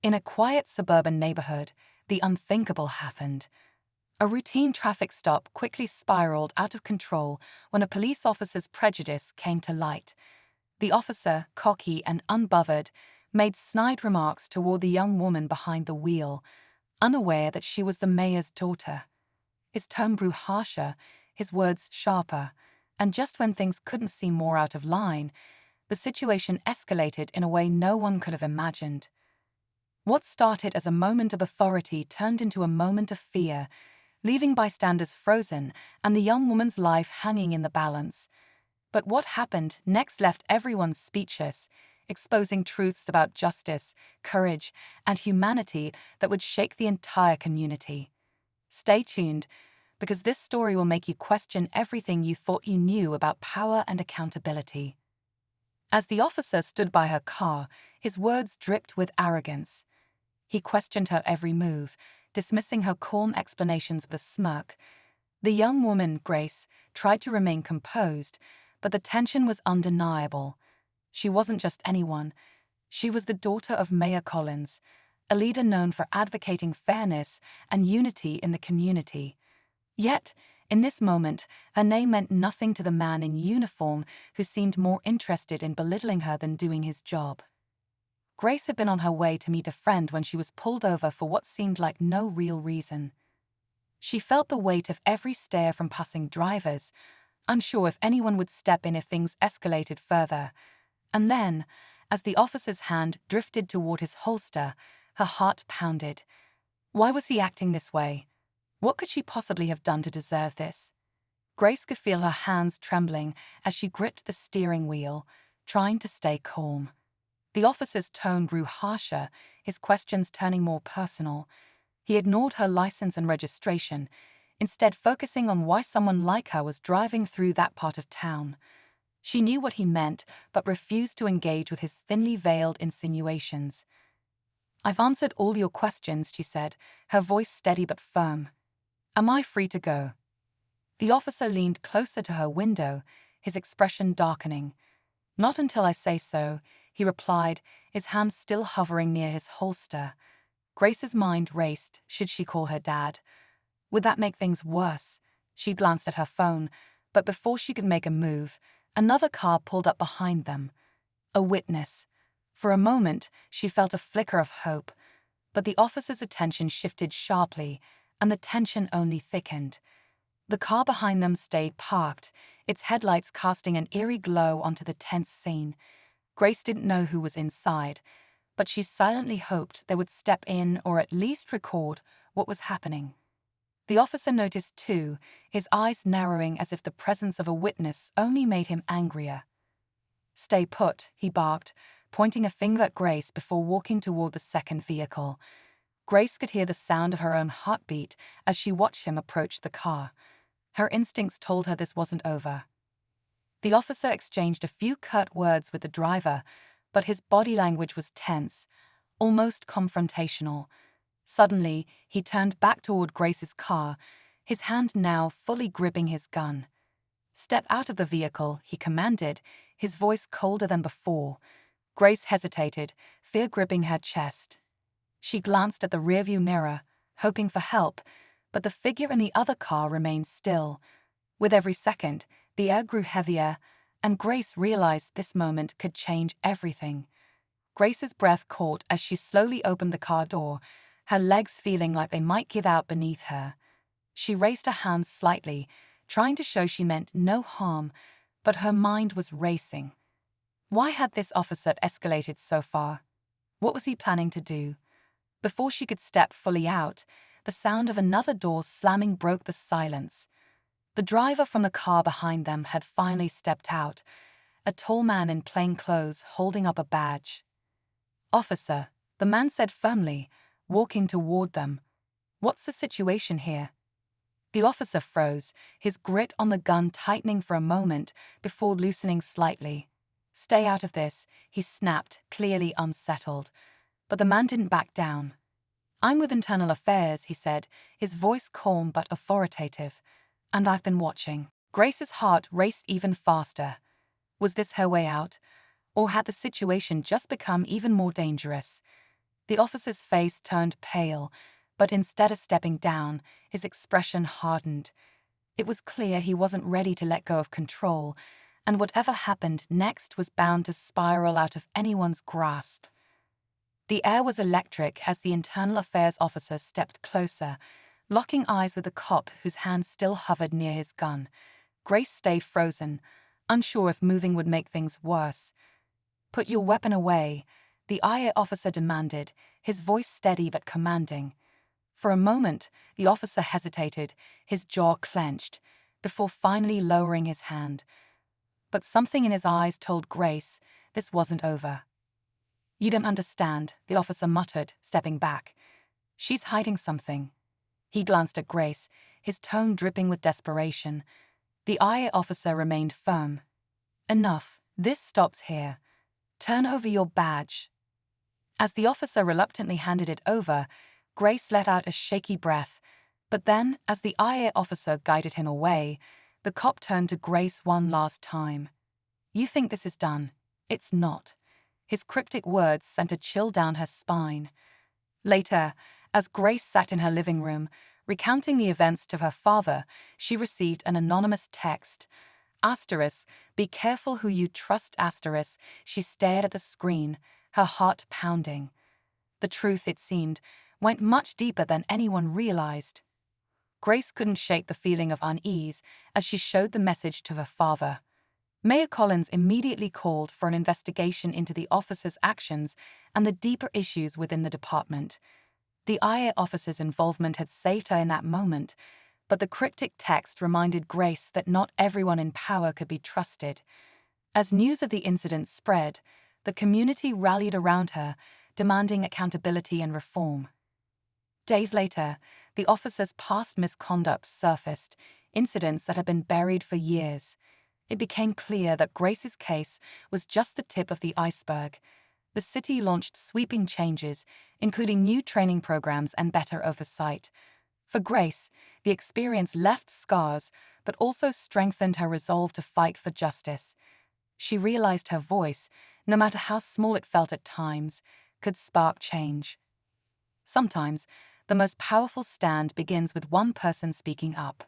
In a quiet suburban neighborhood, the unthinkable happened. A routine traffic stop quickly spiraled out of control when a police officer's prejudice came to light. The officer, cocky and unbothered, made snide remarks toward the young woman behind the wheel, unaware that she was the mayor's daughter. His tone grew harsher, his words sharper, and just when things couldn't seem more out of line, the situation escalated in a way no one could have imagined. What started as a moment of authority turned into a moment of fear, leaving bystanders frozen and the young woman's life hanging in the balance. But what happened next left everyone speechless, exposing truths about justice, courage, and humanity that would shake the entire community. Stay tuned, because this story will make you question everything you thought you knew about power and accountability. As the officer stood by her car, his words dripped with arrogance. He questioned her every move, dismissing her calm explanations with a smirk. The young woman, Grace, tried to remain composed, but the tension was undeniable. She wasn't just anyone. She was the daughter of Mayor Collins, a leader known for advocating fairness and unity in the community. Yet, in this moment, her name meant nothing to the man in uniform who seemed more interested in belittling her than doing his job. Grace had been on her way to meet a friend when she was pulled over for what seemed like no real reason. She felt the weight of every stare from passing drivers, unsure if anyone would step in if things escalated further. And then, as the officer's hand drifted toward his holster, her heart pounded. Why was he acting this way? What could she possibly have done to deserve this? Grace could feel her hands trembling as she gripped the steering wheel, trying to stay calm. The officer's tone grew harsher, his questions turning more personal. He ignored her license and registration, instead focusing on why someone like her was driving through that part of town. She knew what he meant, but refused to engage with his thinly veiled insinuations. "I've answered all your questions," she said, her voice steady but firm. "Am I free to go?" The officer leaned closer to her window, his expression darkening. "Not until I say so," he replied, his hand still hovering near his holster. Grace's mind raced. Should she call her dad? Would that make things worse? She glanced at her phone, but before she could make a move, another car pulled up behind them. A witness. For a moment, she felt a flicker of hope, but the officer's attention shifted sharply, and the tension only thickened. The car behind them stayed parked, its headlights casting an eerie glow onto the tense scene. Grace didn't know who was inside, but she silently hoped they would step in or at least record what was happening. The officer noticed too, his eyes narrowing as if the presence of a witness only made him angrier. "Stay put," he barked, pointing a finger at Grace before walking toward the second vehicle. Grace could hear the sound of her own heartbeat as she watched him approach the car. Her instincts told her this wasn't over. The officer exchanged a few curt words with the driver, but his body language was tense, almost confrontational. Suddenly, he turned back toward Grace's car, his hand now fully gripping his gun. "Step out of the vehicle," he commanded, his voice colder than before. Grace hesitated, fear gripping her chest. She glanced at the rearview mirror, hoping for help, but the figure in the other car remained still. With every second, the air grew heavier, and Grace realized this moment could change everything. Grace's breath caught as she slowly opened the car door, her legs feeling like they might give out beneath her. She raised her hands slightly, trying to show she meant no harm, but her mind was racing. Why had this officer escalated so far? What was he planning to do? Before she could step fully out, the sound of another door slamming broke the silence. The driver from the car behind them had finally stepped out, a tall man in plain clothes holding up a badge. "Officer," the man said firmly, walking toward them. "What's the situation here?" The officer froze, his grip on the gun tightening for a moment before loosening slightly. "Stay out of this," he snapped, clearly unsettled. But the man didn't back down. "I'm with Internal Affairs," he said, his voice calm but authoritative. "And I've been watching." Grace's heart raced even faster. Was this her way out? Or had the situation just become even more dangerous? The officer's face turned pale, but instead of stepping down, his expression hardened. It was clear he wasn't ready to let go of control, and whatever happened next was bound to spiral out of anyone's grasp. The air was electric as the internal affairs officer stepped closer, locking eyes with the cop whose hand still hovered near his gun. Grace stayed frozen, unsure if moving would make things worse. "Put your weapon away," the IA officer demanded, his voice steady but commanding. For a moment, the officer hesitated, his jaw clenched, before finally lowering his hand. But something in his eyes told Grace this wasn't over. "You don't understand," the officer muttered, stepping back. "She's hiding something." He glanced at Grace, his tone dripping with desperation. The IA officer remained firm. "Enough. This stops here. Turn over your badge." As the officer reluctantly handed it over, Grace let out a shaky breath. But then, as the IA officer guided him away, the cop turned to Grace one last time. "You think this is done? It's not." His cryptic words sent a chill down her spine. Later, as Grace sat in her living room, recounting the events to her father, she received an anonymous text. Asterisk, "Be careful who you trust." Asterisk, she stared at the screen, her heart pounding. The truth, it seemed, went much deeper than anyone realized. Grace couldn't shake the feeling of unease as she showed the message to her father. Mayor Collins immediately called for an investigation into the officer's actions and the deeper issues within the department. The IA officer's involvement had saved her in that moment, but the cryptic text reminded Grace that not everyone in power could be trusted. As news of the incident spread, the community rallied around her, demanding accountability and reform. Days later, the officer's past misconduct surfaced, incidents that had been buried for years. It became clear that Grace's case was just the tip of the iceberg. The city launched sweeping changes, including new training programs and better oversight. For Grace, the experience left scars, but also strengthened her resolve to fight for justice. She realized her voice, no matter how small it felt at times, could spark change. Sometimes, the most powerful stand begins with one person speaking up.